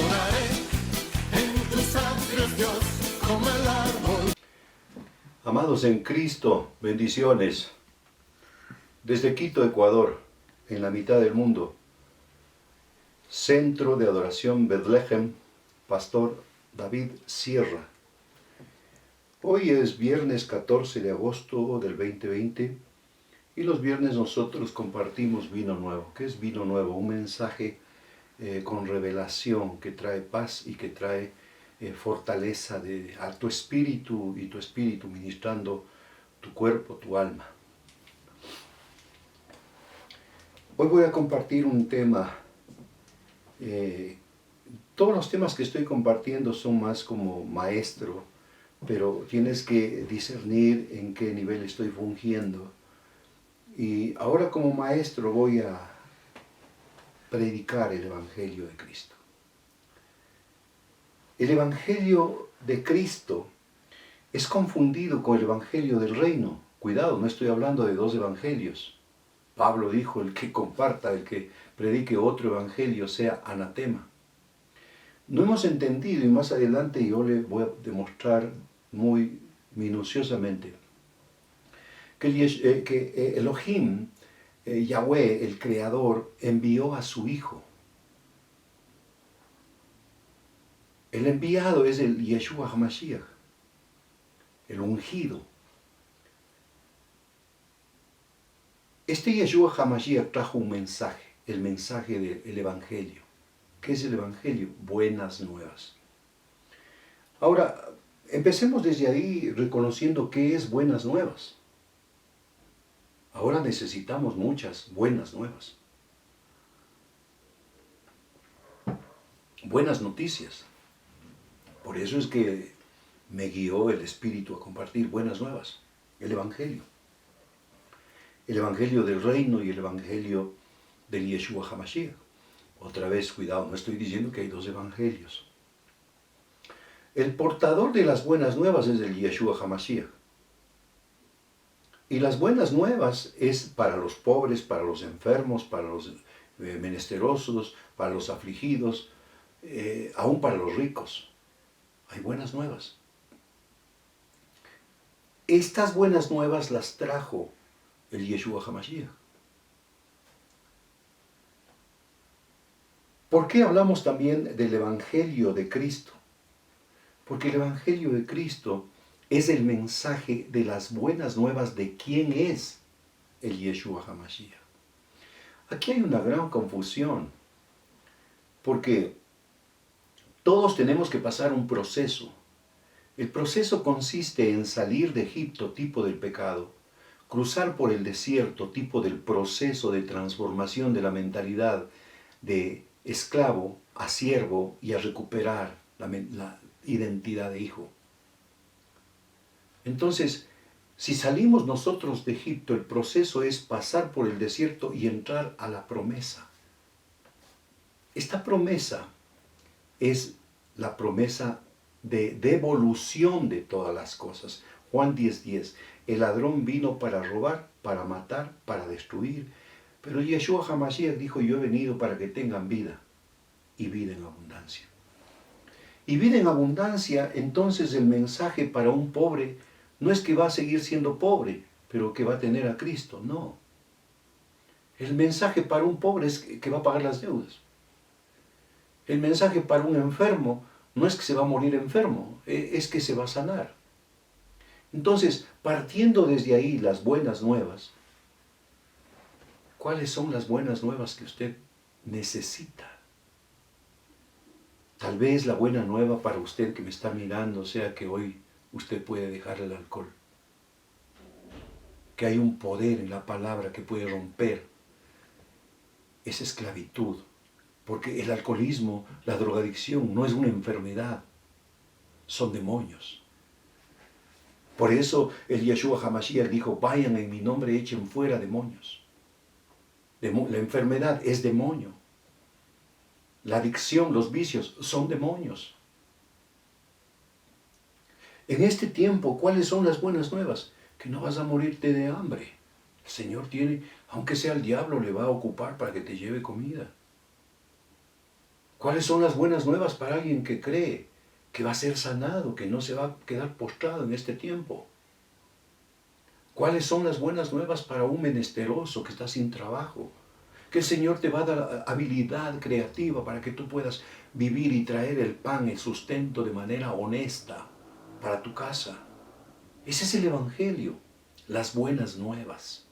moraré en tus atrios, Dios, como el árbol. Amados en Cristo, bendiciones. Desde Quito, Ecuador, en la mitad del mundo, Centro de Adoración Bethlehem, Pastor David Sierra. Hoy es viernes 14 de agosto del 2020 y los viernes nosotros compartimos Vino Nuevo. ¿Qué es Vino Nuevo? Un mensaje con revelación que trae paz y que trae fortaleza a tu espíritu y tu espíritu ministrando tu cuerpo, tu alma. Hoy voy a compartir un tema. Todos los temas que estoy compartiendo son más como maestro, pero tienes que discernir en qué nivel estoy fungiendo. Y ahora como maestro voy a predicar el Evangelio de Cristo. El Evangelio de Cristo es confundido con el Evangelio del Reino. Cuidado, no estoy hablando de dos evangelios. Pablo dijo, el que comparta, el que predique otro evangelio sea anatema. No hemos entendido, y más adelante yo le voy a demostrar muy minuciosamente, que Elohim, Yahweh, el Creador, envió a su Hijo. El enviado es el Yeshua HaMashiach, el ungido. Este Yeshua HaMashiach trajo un mensaje, el mensaje del Evangelio. ¿Qué es el Evangelio? Buenas nuevas. Ahora, empecemos desde ahí reconociendo qué es buenas nuevas. Ahora necesitamos muchas buenas nuevas. Buenas noticias. Por eso es que me guió el Espíritu a compartir buenas nuevas, el Evangelio. El Evangelio del Reino y el Evangelio del Yeshua HaMashiach. Otra vez, cuidado, no estoy diciendo que hay dos evangelios. El portador de las buenas nuevas es el Yeshua HaMashiach. Y las buenas nuevas es para los pobres, para los enfermos, para los menesterosos, para los afligidos, aún para los ricos. Hay buenas nuevas. Estas buenas nuevas las trajo el Yeshua HaMashiach. ¿Por qué hablamos también del Evangelio de Cristo? Porque el Evangelio de Cristo es el mensaje de las buenas nuevas de quién es el Yeshua HaMashiach. Aquí hay una gran confusión, porque todos tenemos que pasar un proceso. El proceso consiste en salir de Egipto, tipo del pecado, cruzar por el desierto, tipo del proceso de transformación de la mentalidad de esclavo a siervo y a recuperar la identidad de hijo. Entonces, si salimos nosotros de Egipto, el proceso es pasar por el desierto y entrar a la promesa. Esta promesa es la promesa de devolución de todas las cosas. Juan 10:10. El ladrón vino para robar, para matar, para destruir. Pero Yeshua HaMashiach dijo, yo he venido para que tengan vida, y vida en abundancia. Y vida en abundancia, entonces el mensaje para un pobre no es que va a seguir siendo pobre, pero que va a tener a Cristo, no. El mensaje para un pobre es que va a pagar las deudas. El mensaje para un enfermo no es que se va a morir enfermo, es que se va a sanar. Entonces, partiendo desde ahí las buenas nuevas, ¿cuáles son las buenas nuevas que usted necesita? Tal vez la buena nueva para usted que me está mirando sea que hoy usted puede dejar el alcohol. Que hay un poder en la palabra que puede romper esa esclavitud. Porque el alcoholismo, la drogadicción no es una enfermedad, son demonios. Por eso el Yeshua HaMashiach dijo, vayan en mi nombre, echen fuera demonios. La enfermedad es demonio. La adicción, los vicios son demonios. En este tiempo, ¿cuáles son las buenas nuevas? Que no vas a morirte de hambre. El Señor tiene, aunque sea el diablo, le va a ocupar para que te lleve comida. ¿Cuáles son las buenas nuevas para alguien que cree que va a ser sanado, que no se va a quedar postrado en este tiempo? ¿Cuáles son las buenas nuevas para un menesteroso que está sin trabajo? Que el Señor te va a dar habilidad creativa para que tú puedas vivir y traer el pan, el sustento de manera honesta para tu casa. Ese es el Evangelio, las buenas nuevas.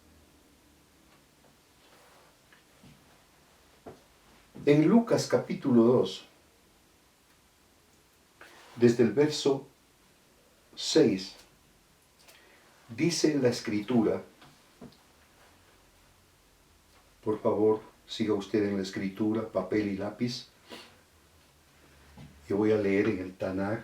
En Lucas capítulo 2, desde el verso 6, dice la Escritura, por favor, siga usted en la Escritura, papel y lápiz. Yo voy a leer en el Tanaj.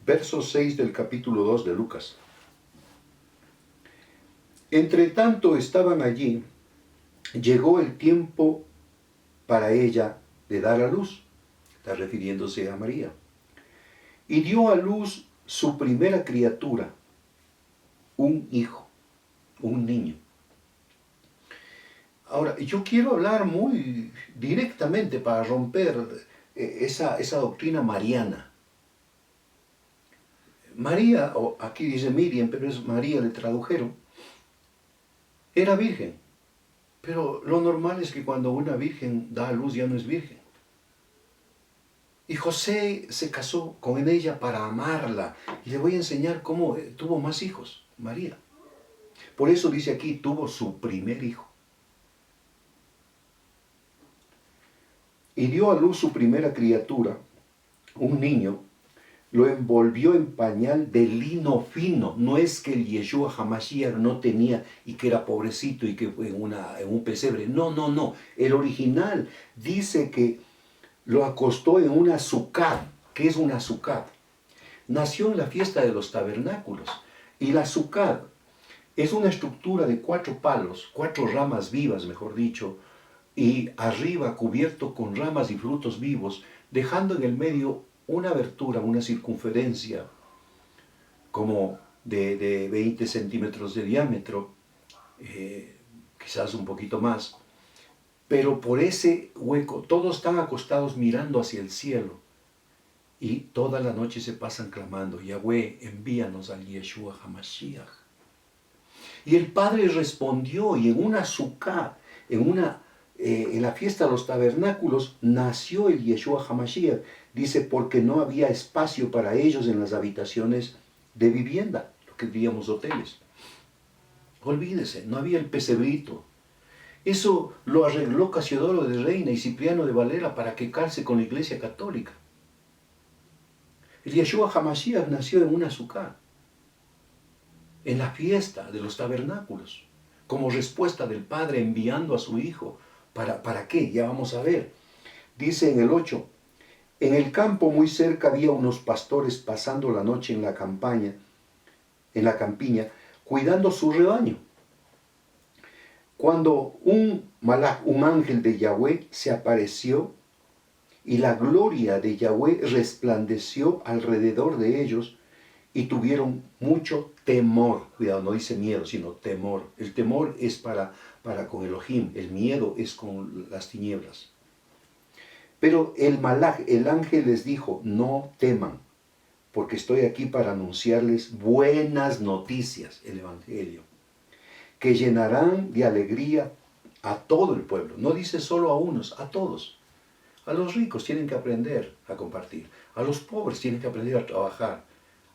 Verso 6 del capítulo 2 de Lucas. Entre tanto estaban allí, llegó el tiempo para ella de dar a luz, está refiriéndose a María, y dio a luz su primera criatura, un hijo, un niño. Ahora, yo quiero hablar muy directamente para romper esa doctrina mariana. María, o aquí dice Miriam, pero es María, le tradujeron, era virgen. Pero lo normal es que cuando una virgen da a luz ya no es virgen. Y José se casó con ella para amarla. Y le voy a enseñar cómo tuvo más hijos, María. Por eso dice aquí, tuvo su primer hijo. Y dio a luz su primera criatura, un niño, lo envolvió en pañal de lino fino. No es que el Yeshua Hamashiach no tenía y que era pobrecito y que en un pesebre. No, no, no. El original dice que lo acostó en una sucá. ¿Qué es una sucá? Nació en la fiesta de los tabernáculos. Y la sucá es una estructura de 4 palos, 4 ramas vivas, mejor dicho, y arriba cubierto con ramas y frutos vivos, dejando en el medio una abertura, una circunferencia como de 20 centímetros de diámetro, quizás un poquito más, pero por ese hueco todos están acostados mirando hacia el cielo y toda la noche se pasan clamando, Yahweh, envíanos al Yeshua HaMashiach. Y el Padre respondió, y en una sucá, en la fiesta de los tabernáculos, nació el Yeshua HaMashiach. Dice, porque no había espacio para ellos en las habitaciones de vivienda, lo que diríamos hoteles. Olvídese, no había el pesebrito. Eso lo arregló Casiodoro de Reina y Cipriano de Valera para que calce con la Iglesia Católica. El Yeshua HaMashiach nació en una sucá, en la fiesta de los tabernáculos, como respuesta del Padre enviando a su Hijo. ¿Para qué? Ya vamos a ver. Dice en el 8, en el campo muy cerca había unos pastores pasando la noche en la campiña, cuidando su rebaño. Cuando un ángel de Yahweh se apareció y la gloria de Yahweh resplandeció alrededor de ellos y tuvieron mucho temor. Cuidado, no dice miedo, sino temor. El temor es para con Elohim, el miedo es con las tinieblas. Pero el ángel les dijo, no teman, porque estoy aquí para anunciarles buenas noticias, el Evangelio, que llenarán de alegría a todo el pueblo. No dice solo a unos, a todos. A los ricos tienen que aprender a compartir, a los pobres tienen que aprender a trabajar,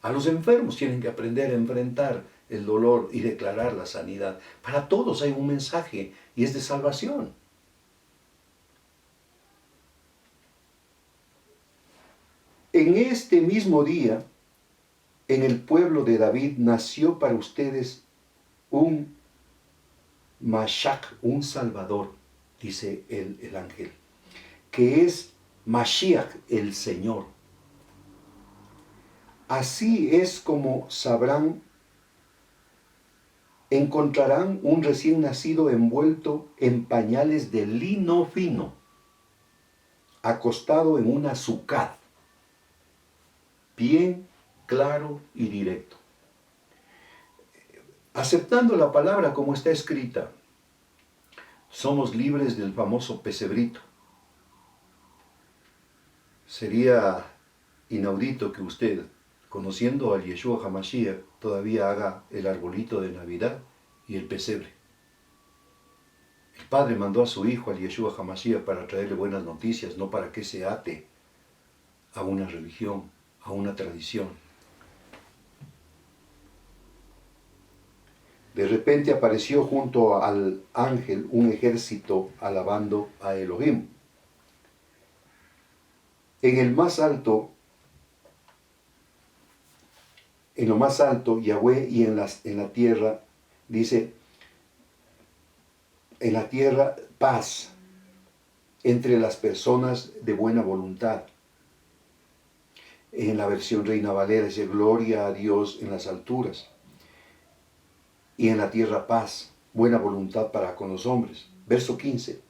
a los enfermos tienen que aprender a enfrentar el dolor y declarar la sanidad. Para todos hay un mensaje y es de salvación. En este mismo día, en el pueblo de David, nació para ustedes un Mashach, un Salvador, dice el ángel, que es Mashiach, el Señor. Así es como sabrán, encontrarán un recién nacido envuelto en pañales de lino fino, acostado en una sucá, bien claro y directo. Aceptando la palabra como está escrita, somos libres del famoso pesebrito. Sería inaudito que usted, conociendo al Yeshua HaMashiach, todavía haga el arbolito de Navidad y el pesebre. El Padre mandó a su Hijo, al Yeshua HaMashiach, para traerle buenas noticias, no para que se ate a una religión, a una tradición. De repente apareció junto al ángel un ejército alabando a Elohim. En lo más alto, Yahweh, y en la tierra, dice, en la tierra paz entre las personas de buena voluntad. En la versión Reina Valera dice, gloria a Dios en las alturas. Y en la tierra paz, buena voluntad para con los hombres. Verso 15.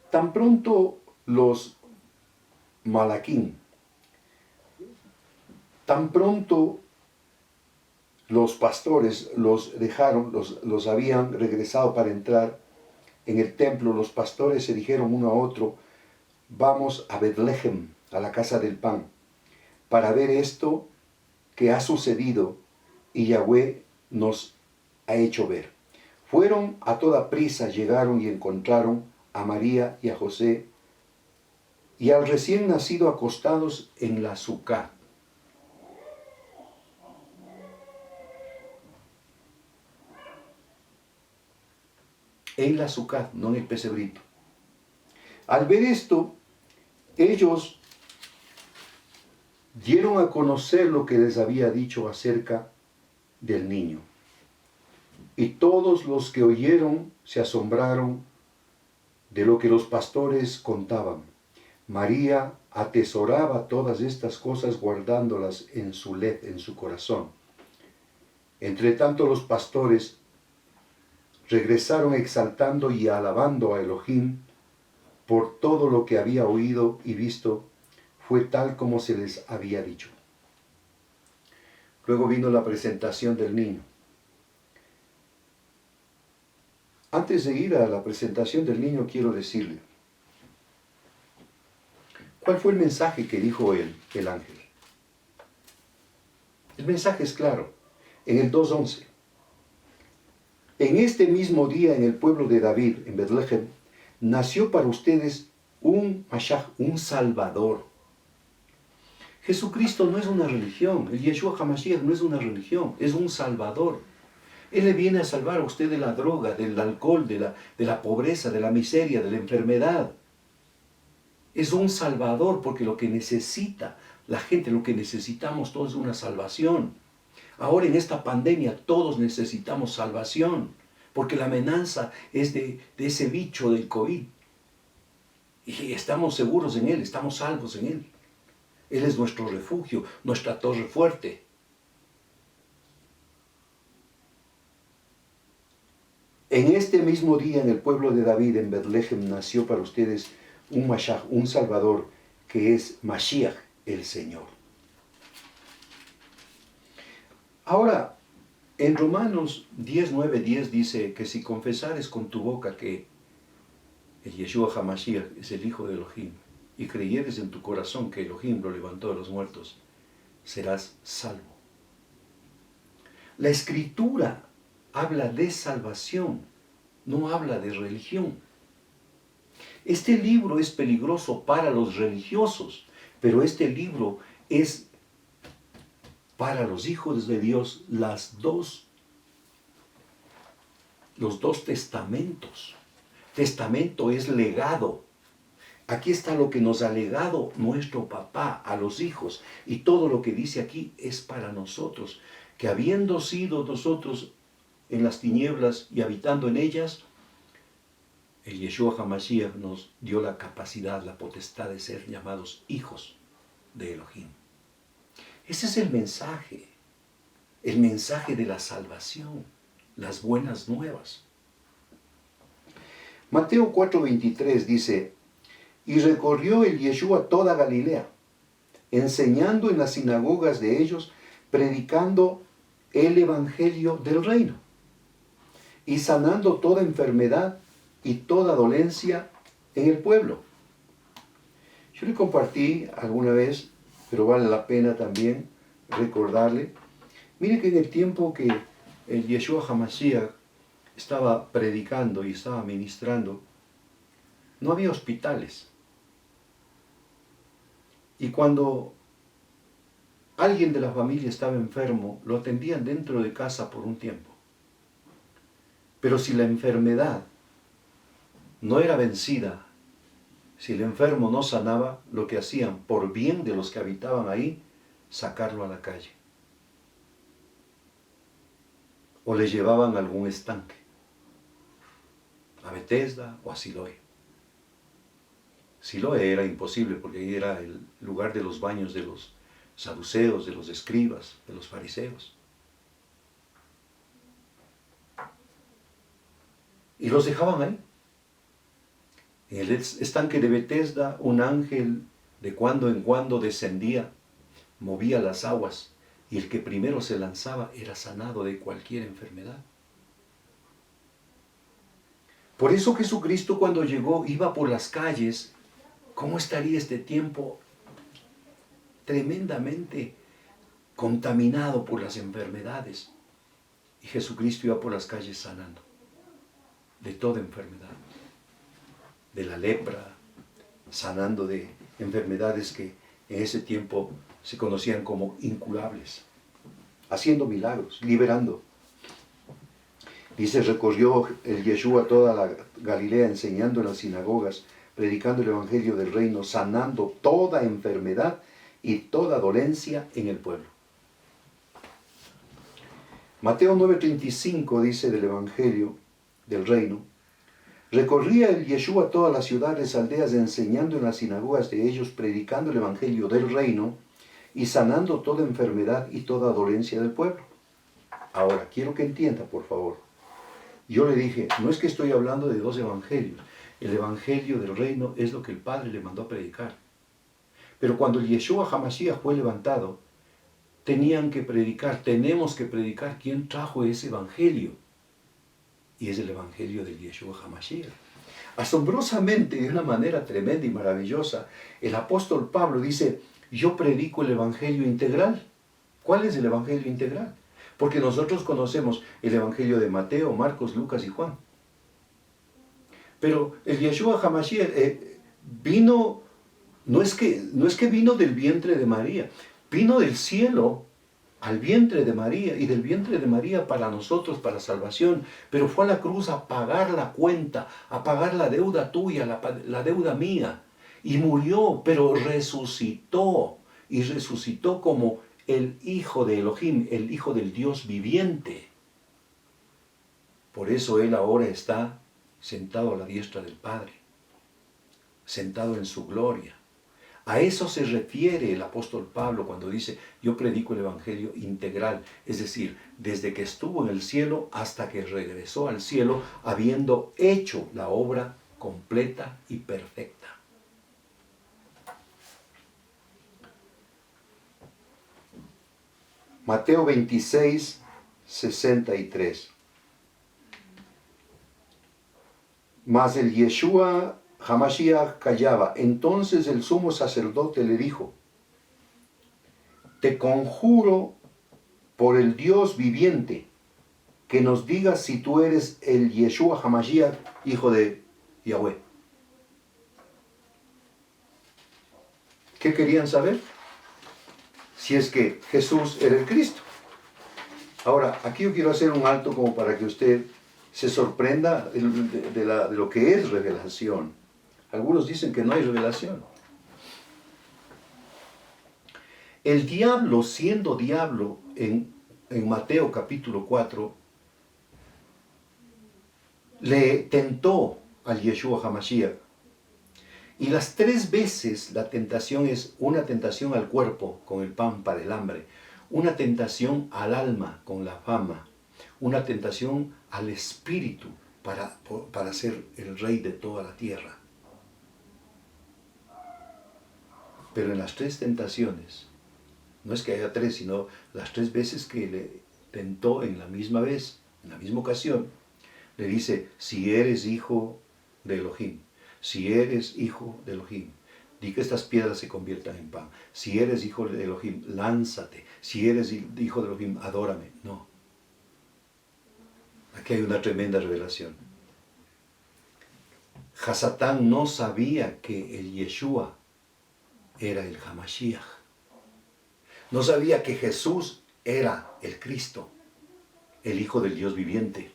Tan pronto los Malaquín, tan pronto los pastores los dejaron, los habían regresado para entrar en el templo, los pastores se dijeron uno a otro, vamos a Betlehem, a la casa del pan, para ver esto que ha sucedido y Yahweh nos ha hecho ver. Fueron a toda prisa, llegaron y encontraron a María y a José y al recién nacido acostados en la sucá. En la sucá, no en el pesebrito. Al ver esto, ellos dieron a conocer lo que les había dicho acerca del niño. Y todos los que oyeron se asombraron de lo que los pastores contaban. María atesoraba todas estas cosas guardándolas en su corazón. Entre tanto los pastores regresaron exaltando y alabando a Elohim por todo lo que había oído y visto, fue tal como se les había dicho. Luego vino la presentación del niño. Antes de ir a la presentación del niño, quiero decirle, ¿cuál fue el mensaje que dijo el ángel? El mensaje es claro, en el 2:11. En este mismo día, en el pueblo de David, en Betlehem, nació para ustedes un Mashiach, un Salvador. Jesucristo no es una religión, el Yeshua HaMashiach no es una religión, es un Salvador. Él le viene a salvar a usted de la droga, del alcohol, de la pobreza, de la miseria, de la enfermedad. Es un Salvador porque lo que necesita la gente, lo que necesitamos todos es una salvación. Ahora en esta pandemia todos necesitamos salvación porque la amenaza es de ese bicho del COVID. Y estamos seguros en Él, estamos salvos en Él. Él es nuestro refugio, nuestra torre fuerte. En este mismo día, en el pueblo de David, en Betlehem, nació para ustedes un Mashiach, un Salvador, que es Mashiach, el Señor. Ahora, en Romanos 10:9-10 dice que si confesares con tu boca que el Yeshua HaMashiach es el Hijo de Elohim y creyeres en tu corazón que Elohim lo levantó de los muertos, serás salvo. La Escritura habla de salvación, no habla de religión. Este libro es peligroso para los religiosos, pero este libro es para los hijos de Dios los dos testamentos. Testamento es legado. Aquí está lo que nos ha legado nuestro papá a los hijos. Y todo lo que dice aquí es para nosotros, que habiendo sido nosotros en las tinieblas y habitando en ellas, el Yeshua HaMashiach nos dio la capacidad, la potestad de ser llamados hijos de Elohim. Ese es el mensaje de la salvación, las buenas nuevas. Mateo 4:23 dice, y recorrió el Yeshua toda Galilea, enseñando en las sinagogas de ellos predicando el evangelio del reino y sanando toda enfermedad y toda dolencia en el pueblo. Yo le compartí alguna vez, pero vale la pena también recordarle. Mire que en el tiempo que el Yeshua HaMashiach estaba predicando y estaba ministrando, no había hospitales. Y cuando alguien de la familia estaba enfermo, lo atendían dentro de casa por un tiempo. Pero si la enfermedad no era vencida, si el enfermo no sanaba, lo que hacían, por bien de los que habitaban ahí, sacarlo a la calle. O le llevaban a algún estanque, a Betesda o a Siloé. Siloé era imposible porque ahí era el lugar de los baños de los saduceos, de los escribas, de los fariseos. Y los dejaban ahí. En el estanque de Betesda, un ángel de cuando en cuando descendía, movía las aguas, y el que primero se lanzaba era sanado de cualquier enfermedad. Por eso Jesucristo, cuando llegó, iba por las calles. ¿Cómo estaría este tiempo tremendamente contaminado por las enfermedades? Y Jesucristo iba por las calles sanando de toda enfermedad, de la lepra, sanando de enfermedades que en ese tiempo se conocían como incurables, haciendo milagros, liberando. Dice, recorrió el Yeshua toda la Galilea, enseñando en las sinagogas, predicando el evangelio del reino, sanando toda enfermedad y toda dolencia en el pueblo. Mateo 9:35 dice del evangelio del reino: recorría el Yeshua todas las ciudades, aldeas, enseñando en las sinagogas de ellos, predicando el evangelio del reino y sanando toda enfermedad y toda dolencia del pueblo. Ahora, quiero que entienda, por favor. Yo le dije, no es que estoy hablando de dos evangelios. El evangelio del reino es lo que el Padre le mandó a predicar. Pero cuando el Yeshua HaMashiach fue levantado, tenían que predicar, tenemos que predicar quién trajo ese evangelio. Y es el evangelio del Yeshua HaMashiach. Asombrosamente, de una manera tremenda y maravillosa, el apóstol Pablo dice, yo predico el evangelio integral. ¿Cuál es el evangelio integral? Porque nosotros conocemos el evangelio de Mateo, Marcos, Lucas y Juan. Pero el Yeshua HaMashiach vino, no es que vino del vientre de María, vino del cielo al vientre de María, y del vientre de María para nosotros, para salvación, pero fue a la cruz a pagar la cuenta, a pagar la deuda tuya, la deuda mía, y murió, pero resucitó, y resucitó como el Hijo de Elohim, el Hijo del Dios viviente. Por eso Él ahora está sentado a la diestra del Padre, sentado en su gloria. A eso se refiere el apóstol Pablo cuando dice, yo predico el evangelio integral, es decir, desde que estuvo en el cielo hasta que regresó al cielo, habiendo hecho la obra completa y perfecta. Mateo 26, 63. Mas el Yeshua HaMashiach callaba. Entonces el sumo sacerdote le dijo, te conjuro por el Dios viviente, que nos digas si tú eres el Yeshua HaMashiach, hijo de Yahweh. ¿Qué querían saber? Si es que Jesús era el Cristo. Ahora, aquí yo quiero hacer un alto como para que usted se sorprenda de lo que es revelación. Algunos dicen que no hay revelación. El diablo, siendo diablo en Mateo capítulo 4, le tentó al Yeshua HaMashiach. Y las 3 veces la tentación es una tentación al cuerpo con el pan para el hambre, una tentación al alma con la fama, una tentación al espíritu para ser el rey de toda la tierra. Pero en las 3 tentaciones, No es que haya tres, sino las tres veces que le tentó en la misma vez, en la misma ocasión, le dice, si eres hijo de Elohim, si eres hijo de Elohim, di que estas piedras se conviertan en pan. Si eres hijo de Elohim, lánzate. Si eres hijo de Elohim, adórame. No. Aquí hay una tremenda revelación. Hasatán no sabía que el Yeshua era el Hamashiach. No sabía que Jesús era el Cristo, el Hijo del Dios viviente.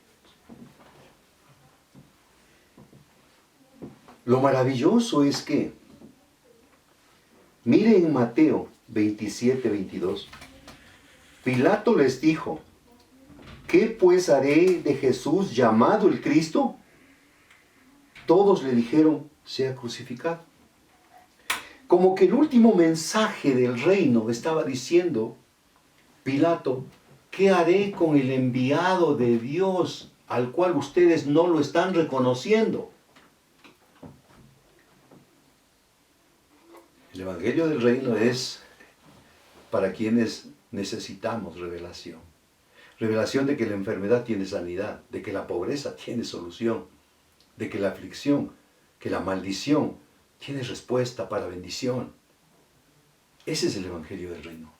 Lo maravilloso es que, mire en Mateo 27, 22, Pilato les dijo, ¿qué pues haré de Jesús llamado el Cristo? Todos le dijeron, sea crucificado. Como que el último mensaje del reino estaba diciendo, Pilato, ¿qué haré con el enviado de Dios al cual ustedes no lo están reconociendo? El Evangelio del Reino es para quienes necesitamos revelación. Revelación de que la enfermedad tiene sanidad, de que la pobreza tiene solución, de que la aflicción, que la maldición tiene respuesta para bendición. Ese es el Evangelio del Reino.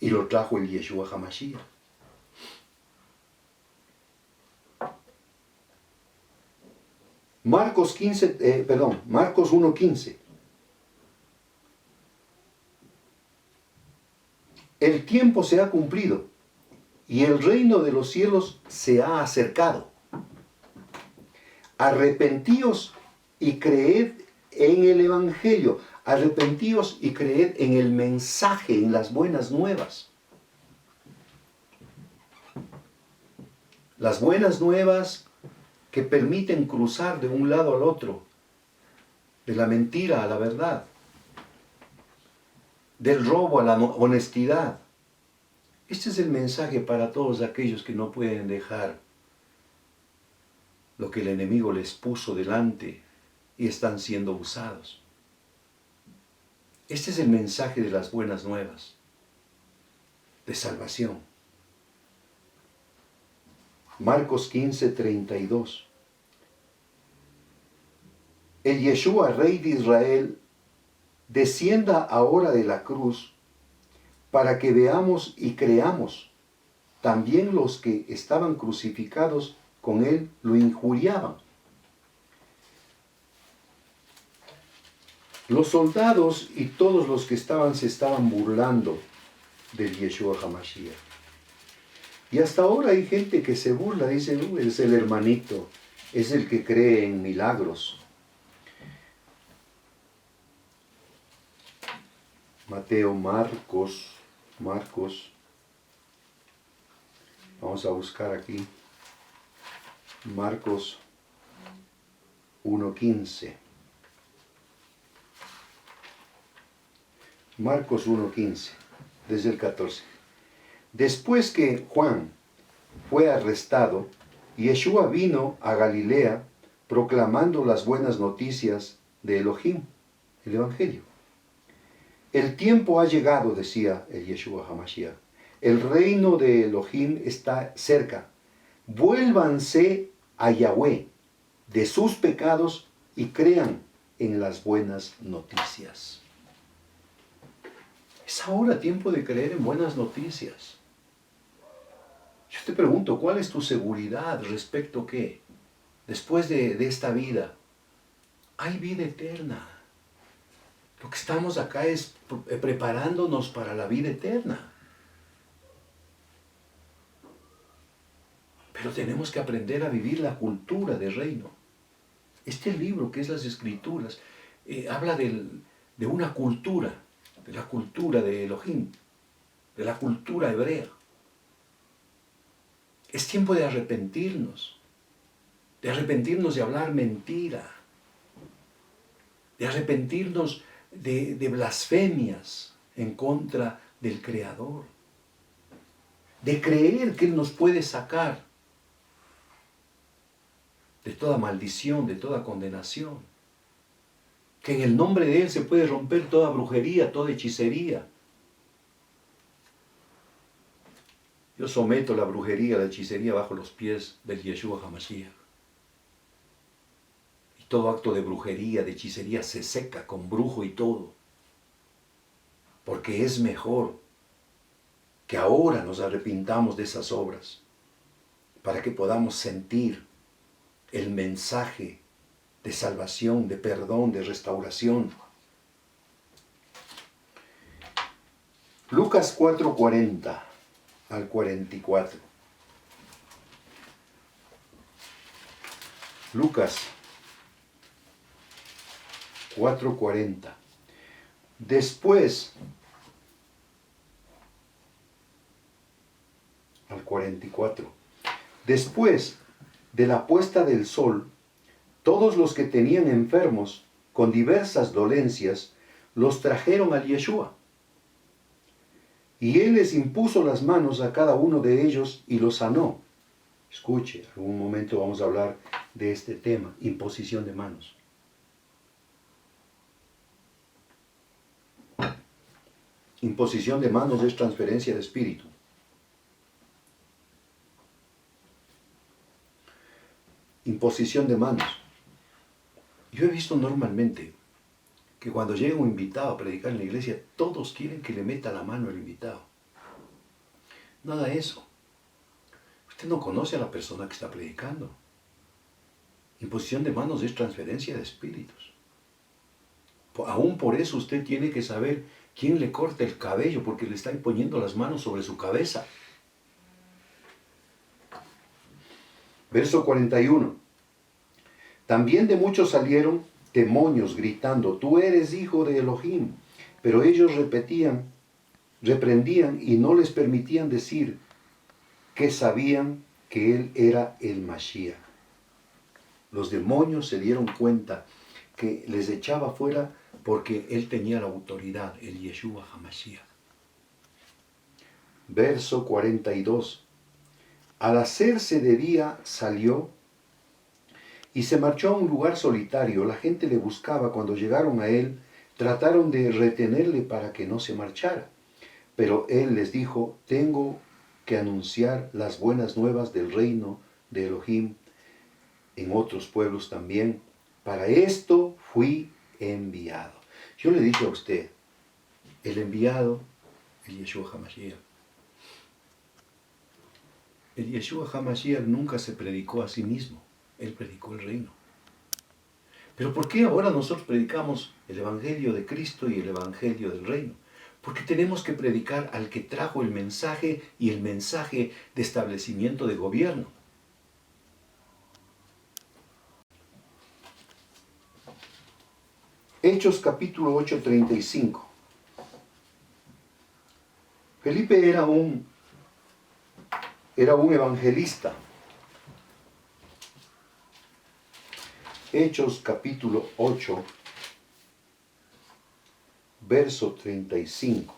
Y lo trajo el Yeshua HaMashiach. Marcos 1:15. El tiempo se ha cumplido y el reino de los cielos se ha acercado. Arrepentíos y creed en el Evangelio. Arrepentíos y creed en el mensaje, en las buenas nuevas. Las buenas nuevas que permiten cruzar de un lado al otro, de la mentira a la verdad, del robo a la honestidad. Este es el mensaje para todos aquellos que no pueden dejar lo que el enemigo les puso delante y están siendo usados. Este es el mensaje de las buenas nuevas, de salvación. Marcos 15:32. El Yeshua, Rey de Israel, descienda ahora de la cruz para que veamos y creamos. También los que estaban crucificados con él lo injuriaban. Los soldados y todos los que se estaban burlando del Yeshua HaMashiach. Y hasta ahora hay gente que se burla, dice, es el hermanito, es el que cree en milagros. Marcos, vamos a buscar aquí, Marcos 1:15. Marcos 1:15, desde el 14. Después que Juan fue arrestado, Yeshua vino a Galilea proclamando las buenas noticias de Elohim, el Evangelio. El tiempo ha llegado, decía el Yeshua HaMashiach. El reino de Elohim está cerca. Vuélvanse a Yahweh de sus pecados y crean en las buenas noticias. Es ahora tiempo de creer en buenas noticias. Yo te pregunto, ¿cuál es tu seguridad respecto a qué? Después de esta vida, hay vida eterna. Lo que estamos acá es preparándonos para la vida eterna. Pero tenemos que aprender a vivir la cultura del reino. Este libro, que es las Escrituras, habla de una cultura, de la cultura de Elohim, de la cultura hebrea. Es tiempo de arrepentirnos de hablar mentira, de arrepentirnos de blasfemias en contra del Creador, de creer que Él nos puede sacar de toda maldición, de toda condenación. que en el nombre de Él se puede romper toda brujería, toda hechicería. Yo someto la brujería, la hechicería bajo los pies del Yeshua HaMashiach. Y todo acto de brujería, de hechicería se seca con brujo y todo. Porque es mejor que ahora nos arrepintamos de esas obras, para que podamos sentir el mensaje de salvación, de perdón, de restauración. Lucas 4:40 al 44. Lucas 4:40. Después, al 44. Después de la puesta del sol, todos los que tenían enfermos con diversas dolencias los trajeron al Yeshua. Y él les impuso las manos a cada uno de ellos y los sanó. Escuche, algún momento vamos a hablar de este tema, imposición de manos. Imposición de manos es transferencia de espíritu. Imposición de manos. Yo he visto normalmente que cuando llega un invitado a predicar en la iglesia, todos quieren que le meta la mano al invitado. Nada de eso. Usted no conoce a la persona que está predicando. Imposición de manos es transferencia de espíritus. Aún por eso usted tiene que saber quién le corta el cabello, porque le está imponiendo las manos sobre su cabeza. Verso 41. También de muchos salieron demonios gritando, tú eres hijo de Elohim. Pero ellos reprendían y no les permitían decir que sabían que él era el Mashiach. Los demonios se dieron cuenta que les echaba fuera porque él tenía la autoridad, el Yeshua HaMashiach. Verso 42. Al hacerse de día salió y se marchó a un lugar solitario. La gente le buscaba. Cuando llegaron a él, trataron de retenerle para que no se marchara. Pero él les dijo, tengo que anunciar las buenas nuevas del reino de Elohim en otros pueblos también. Para esto fui enviado. Yo le dije a usted, el enviado, el Yeshua HaMashiach. El Yeshua HaMashiach nunca se predicó a sí mismo. Él predicó el reino. Pero ¿por qué ahora nosotros predicamos el Evangelio de Cristo y el Evangelio del reino? Porque tenemos que predicar al que trajo el mensaje y el mensaje de establecimiento de gobierno. Hechos capítulo 8, 35. Felipe era un evangelista. Hechos capítulo 8, verso 35.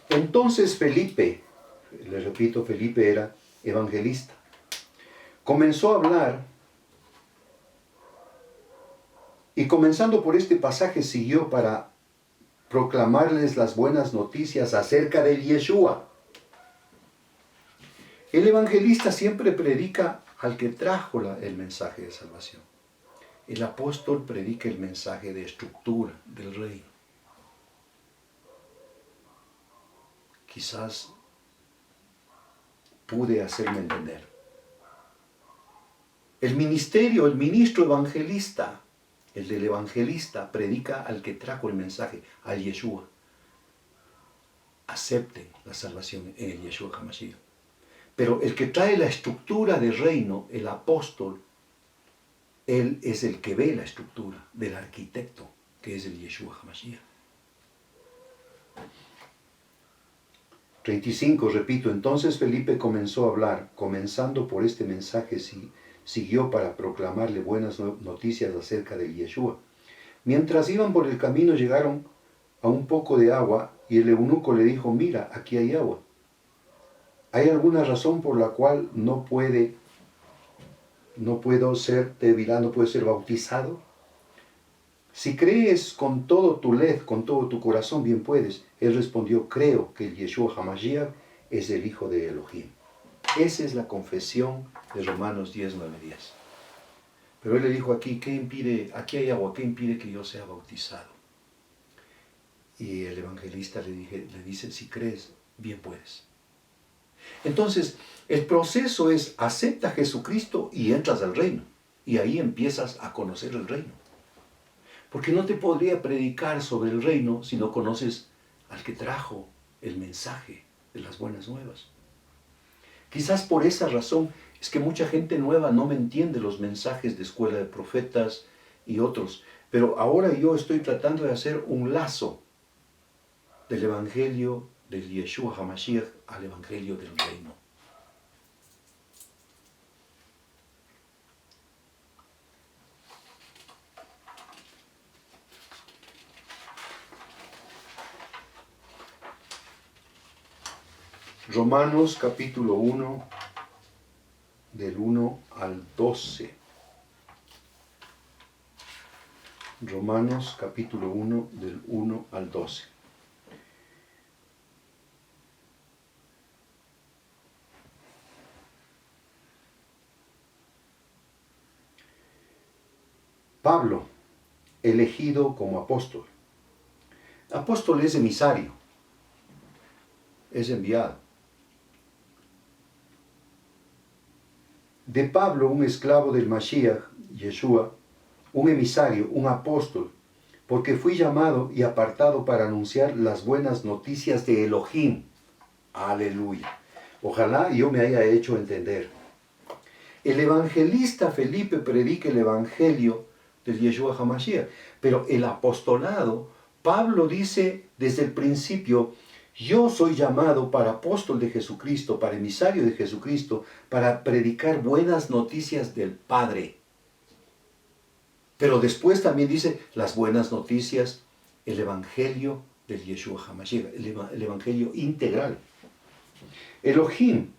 Entonces Felipe, le repito, Felipe era evangelista, comenzó a hablar y comenzando por este pasaje siguió para proclamarles las buenas noticias acerca del Yeshua. El evangelista siempre predica al que trajo el mensaje de salvación. El apóstol predica el mensaje de estructura del reino. Quizás pude hacerme entender. El ministro evangelista, el del evangelista, predica al que trajo el mensaje, al Yeshua. Acepten la salvación en el Yeshua HaMashiach. Pero el que trae la estructura del reino, el apóstol, él es el que ve la estructura del arquitecto, que es el Yeshua HaMashiach. 35, repito, entonces Felipe comenzó a hablar, comenzando por este mensaje, siguió para proclamarle buenas noticias acerca del Yeshua. Mientras iban por el camino llegaron a un poco de agua y el eunuco le dijo, mira, aquí hay agua. ¿Hay alguna razón por la cual no puedo ser debilado, no puedo ser bautizado? Si crees con todo tu led, con todo tu corazón, bien puedes. Él respondió, creo que el Yeshua HaMashiach es el Hijo de Elohim. Esa es la confesión de Romanos 10, 9, 10. Pero él le dijo aquí, ¿qué impide? Aquí hay agua, ¿qué impide que yo sea bautizado? Y el evangelista le dice, si crees, bien puedes. Entonces, el proceso es, acepta a Jesucristo y entras al reino. Y ahí empiezas a conocer el reino. Porque no te podría predicar sobre el reino si no conoces al que trajo el mensaje de las buenas nuevas. Quizás por esa razón es que mucha gente nueva no me entiende los mensajes de Escuela de Profetas y otros. Pero ahora yo estoy tratando de hacer un lazo del Evangelio del Yeshua HaMashiach al Evangelio del reino. Romanos capítulo 1, del 1 al 12. Romanos capítulo 1, del 1 al 12. Pablo, elegido como apóstol. Apóstol es emisario, es enviado. De Pablo, un esclavo del Mashiach, Yeshua, un emisario, un apóstol, porque fui llamado y apartado para anunciar las buenas noticias de Elohim. Aleluya. Ojalá yo me haya hecho entender. El evangelista Felipe predica el evangelio del Yeshua HaMashiach, pero el apostolado, Pablo dice desde el principio, yo soy llamado para apóstol de Jesucristo, para emisario de Jesucristo, para predicar buenas noticias del Padre. Pero después también dice las buenas noticias, el evangelio del Yeshua HaMashiach, el evangelio integral. Elohim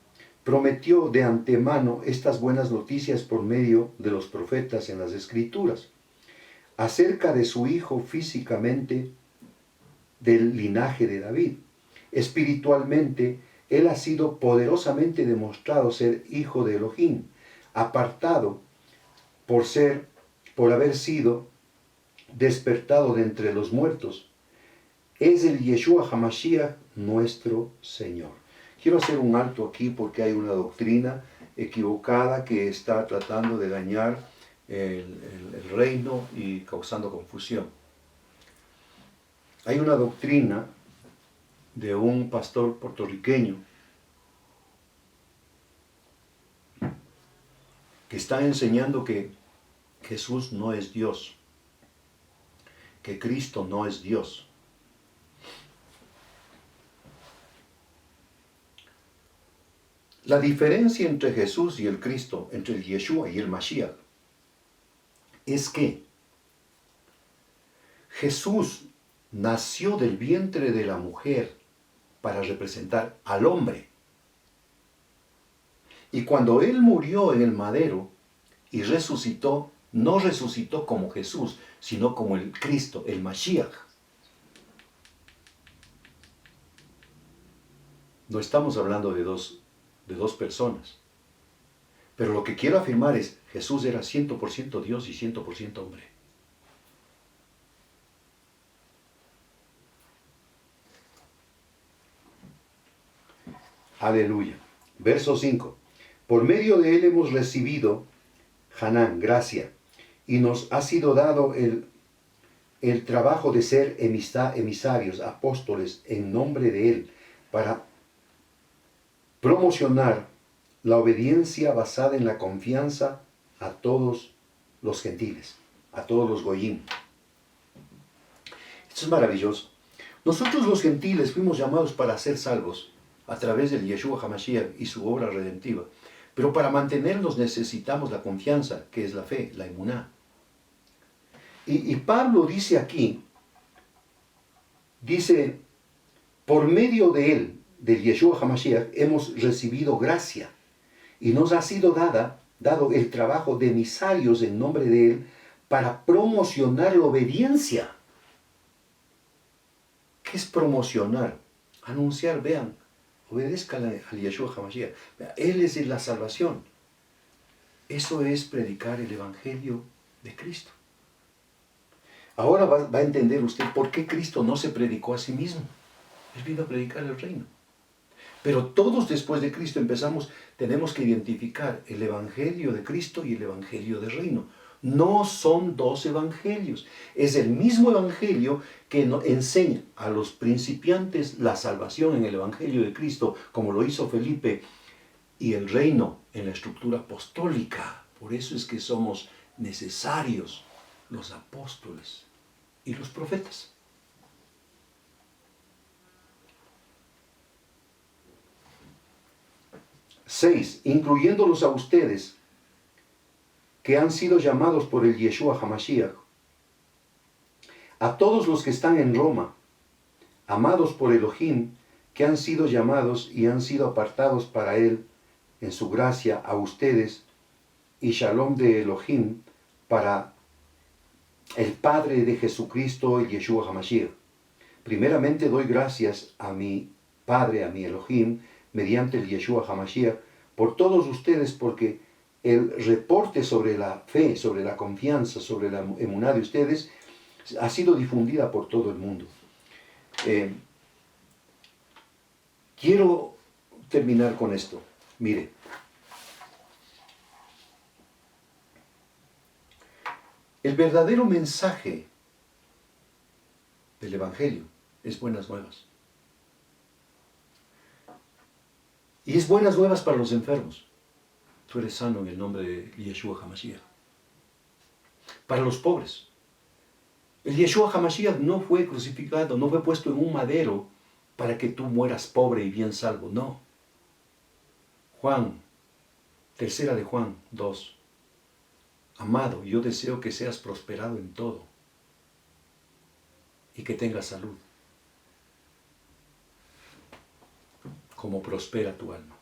prometió de antemano estas buenas noticias por medio de los profetas en las Escrituras, acerca de su Hijo físicamente del linaje de David. Espiritualmente, Él ha sido poderosamente demostrado ser Hijo de Elohim, apartado por haber sido despertado de entre los muertos. Es el Yeshua HaMashiach nuestro Señor. Quiero hacer un alto aquí porque hay una doctrina equivocada que está tratando de dañar el reino y causando confusión. Hay una doctrina de un pastor puertorriqueño que está enseñando que Jesús no es Dios, que Cristo no es Dios. La diferencia entre Jesús y el Cristo, entre el Yeshua y el Mashiach, es que Jesús nació del vientre de la mujer para representar al hombre. Y cuando Él murió en el madero y resucitó, no resucitó como Jesús, sino como el Cristo, el Mashiach. No estamos hablando de dos personas. Pero lo que quiero afirmar es, Jesús era 100% Dios y 100% hombre. Aleluya. Verso 5. Por medio de él hemos recibido, Hanán, gracia, y nos ha sido dado el trabajo de ser emisarios, apóstoles, en nombre de él, para promocionar la obediencia basada en la confianza a todos los gentiles, a todos los goyim. Esto es maravilloso. Nosotros los gentiles fuimos llamados para ser salvos a través del Yeshua HaMashiach y su obra redentiva. Pero para mantenernos necesitamos la confianza, que es la fe, la emuná. Y Pablo dice aquí, dice, por medio de él, del Yeshua HaMashiach, hemos recibido gracia y nos ha sido dado el trabajo de emisarios en nombre de él para promocionar la obediencia. ¿Qué es promocionar? Anunciar, vean, obedezcan al Yeshua HaMashiach. Él es la salvación. Eso es predicar el Evangelio de Cristo. Ahora va a entender usted por qué Cristo no se predicó a sí mismo. Él vino a predicar el reino. Pero todos después de Cristo tenemos que identificar el Evangelio de Cristo y el Evangelio del reino. No son dos evangelios. Es el mismo Evangelio que enseña a los principiantes la salvación en el Evangelio de Cristo, como lo hizo Felipe, y el reino en la estructura apostólica. Por eso es que somos necesarios los apóstoles y los profetas. Seis, incluyéndolos a ustedes, que han sido llamados por el Yeshua HaMashiach, a todos los que están en Roma, amados por Elohim, que han sido llamados y han sido apartados para Él, en su gracia, a ustedes, y Shalom de Elohim, para el Padre de Jesucristo, el Yeshua HaMashiach. Primeramente doy gracias a mi Padre, a mi Elohim, mediante el Yeshua HaMashiach, por todos ustedes, porque el reporte sobre la fe, sobre la confianza, sobre la emuná de ustedes, ha sido difundida por todo el mundo. Quiero terminar con esto. Mire, el verdadero mensaje del Evangelio es buenas nuevas. Y es buenas nuevas para los enfermos. Tú eres sano en el nombre de Yeshua HaMashiach. Para los pobres. El Yeshua HaMashiach no fue crucificado, no fue puesto en un madero para que tú mueras pobre y bien salvo. No. Tercera de Juan 2. Amado, yo deseo que seas prosperado en todo y que tengas salud, como prospera tu alma.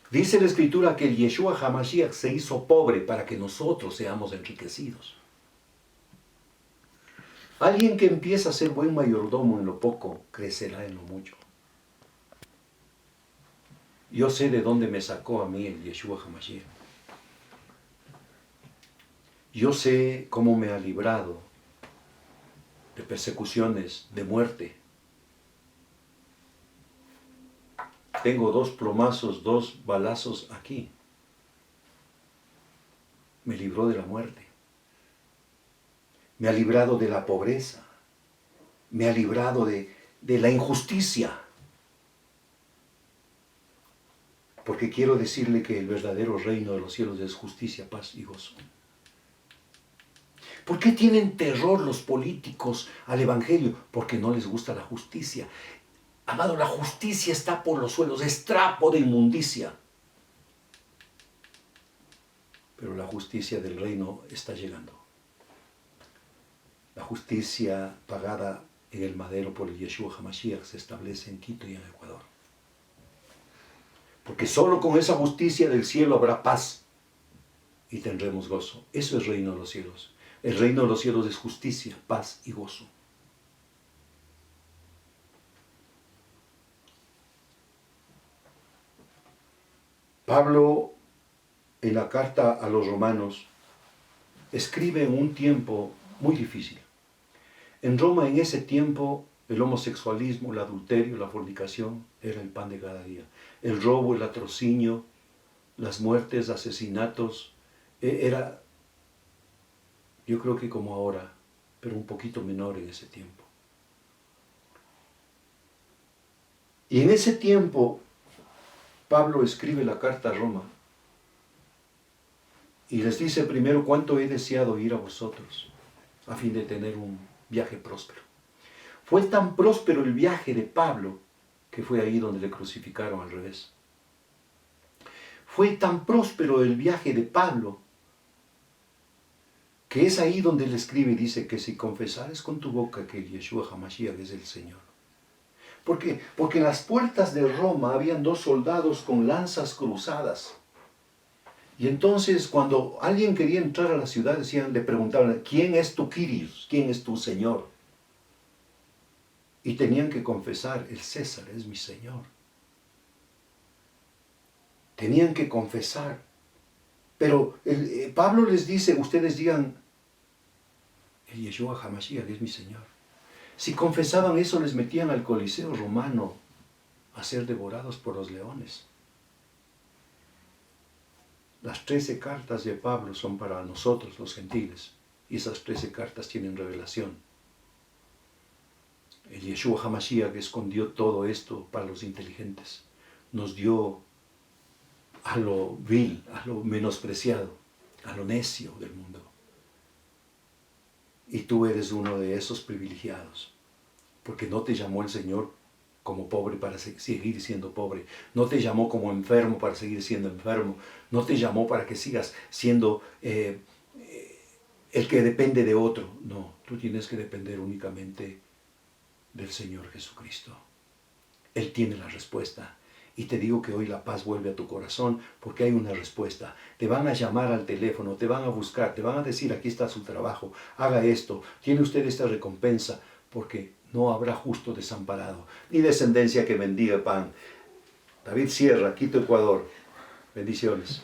Dice la Escritura que el Yeshua HaMashiach se hizo pobre para que nosotros seamos enriquecidos. Alguien que empieza a ser buen mayordomo en lo poco, crecerá en lo mucho. Yo sé de dónde me sacó a mí el Yeshua HaMashiach. Yo sé cómo me ha librado de persecuciones, de muerte. Tengo 2 plomazos, 2 balazos aquí. Me libró de la muerte. Me ha librado de la pobreza. Me ha librado de la injusticia. Porque quiero decirle que el verdadero reino de los cielos es justicia, paz y gozo. ¿Por qué tienen terror los políticos al Evangelio? Porque no les gusta la justicia. Amado, la justicia está por los suelos, es trapo de inmundicia. Pero la justicia del reino está llegando. La justicia pagada en el madero por el Yeshua HaMashiach se establece en Quito y en Ecuador. Porque solo con esa justicia del cielo habrá paz y tendremos gozo. Eso es el reino de los cielos. El reino de los cielos es justicia, paz y gozo. Pablo, en la carta a los romanos, escribe en un tiempo muy difícil. En Roma, en ese tiempo, el homosexualismo, el adulterio, la fornicación era el pan de cada día. El robo, el latrocinio, las muertes, asesinatos, era, yo creo que como ahora, pero un poquito menor en ese tiempo. Y en ese tiempo, Pablo escribe la carta a Roma y les dice primero cuánto he deseado ir a vosotros a fin de tener un viaje próspero. Fue tan próspero el viaje de Pablo que fue ahí donde le crucificaron al revés. Fue tan próspero el viaje de Pablo que es ahí donde él escribe y dice que si confesares con tu boca que Yeshua HaMashiach es el Señor. ¿Por qué? Porque en las puertas de Roma habían 2 soldados con lanzas cruzadas. Y entonces cuando alguien quería entrar a la ciudad, le preguntaban, ¿quién es tu Kyrios? ¿Quién es tu Señor? Y tenían que confesar, el César es mi Señor. Tenían que confesar. Pero Pablo les dice, ustedes digan, el Yeshua HaMashiach es mi Señor. Si confesaban eso, les metían al Coliseo romano a ser devorados por los leones. Las 13 cartas de Pablo son para nosotros, los gentiles, y esas 13 cartas tienen revelación. El Yeshua HaMashiach escondió todo esto para los inteligentes. Nos dio a lo vil, a lo menospreciado, a lo necio del mundo. Y tú eres uno de esos privilegiados, porque no te llamó el Señor como pobre para seguir siendo pobre. No te llamó como enfermo para seguir siendo enfermo. No te llamó para que sigas siendo el que depende de otro. No, tú tienes que depender únicamente del Señor Jesucristo. Él tiene la respuesta. Y te digo que hoy la paz vuelve a tu corazón porque hay una respuesta. Te van a llamar al teléfono, te van a buscar, te van a decir, aquí está su trabajo, haga esto, tiene usted esta recompensa, porque no habrá justo desamparado, ni descendencia que bendiga pan. David Sierra, Quito, Ecuador. Bendiciones.